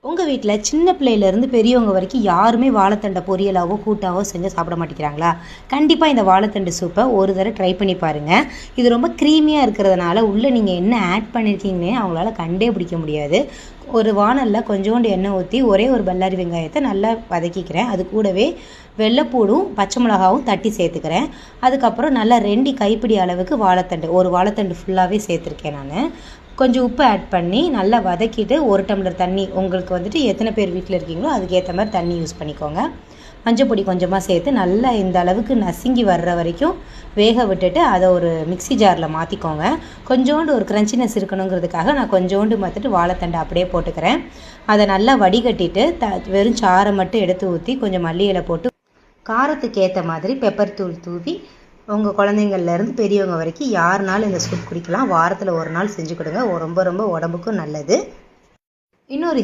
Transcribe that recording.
உங்கள் வீட்டில் சின்ன பிள்ளையிலேருந்து பெரியவங்க வரைக்கும் யாருமே வாழைத்தண்டை பொரியலாவோ கூட்டாவோ செஞ்சு சாப்பிட மாட்டேங்கிறாங்களா? கண்டிப்பாக இந்த வாழைத்தண்டு சூப்பை ஒரு தடவை ட்ரை பண்ணி பாருங்கள். இது ரொம்ப க்ரீமியாக இருக்கிறதுனால உள்ளே நீங்கள் என்ன ஆட் பண்ணியிருக்கீங்கன்னே அவங்களால கண்டே பிடிக்க முடியாது. ஒரு வாணலில் கொஞ்சோண்டு எண்ணெய் ஊற்றி ஒரே ஒரு பல்லாரி வெங்காயத்தை நல்லா வதக்கிக்கிறேன். அது கூடவே வெள்ளைப்பூடும் பச்சை மிளகாவும் தட்டி சேர்த்துக்கிறேன். அதுக்கப்புறம் நல்லா 2 கைப்பிடி அளவுக்கு வாழைத்தண்டு, ஒரு வாழைத்தண்டு ஃபுல்லாகவே சேர்த்துருக்கேன் நான். கொஞ்சம் உப்பு ஆட் பண்ணி நல்லா வதக்கிட்டு 1 டம்ளர் தண்ணி, உங்களுக்கு எத்தனை பேர் வீட்டில் இருக்கீங்களோ அதுக்கேற்ற மாதிரி தண்ணி யூஸ் பண்ணிக்கோங்க. மஞ்சள் பொடி கொஞ்சமாக சேர்த்து நல்லா இந்த அளவுக்கு நசுங்கி வர்ற வரைக்கும் வேக விட்டுட்டு அதை ஒரு மிக்சி ஜாரில் மாற்றிக்கோங்க. கொஞ்சோண்டு ஒரு க்ரன்ச்சினஸ் இருக்கணுங்கிறதுக்காக நான் கொஞ்சோண்டு வாழைத்தண்டை அப்படியே போட்டுக்கிறேன். அதை நல்லா வடிகட்டிட்டு வெறும் சாறை மட்டும் எடுத்து ஊற்றி கொஞ்சம் மல்லி இலை போட்டு காரத்துக்கு ஏற்ற மாதிரி பெப்பர் தூள் தூவி உங்கள் குழந்தைங்கள்லேருந்து பெரியவங்க வரைக்கும் யாருனாலும் இந்த சூப் குடிக்கலாம். வாரத்தில் ஒரு நாள் செஞ்சு கொடுங்க. ரொம்ப ரொம்ப உடம்புக்கும் நல்லது. இன்னொரு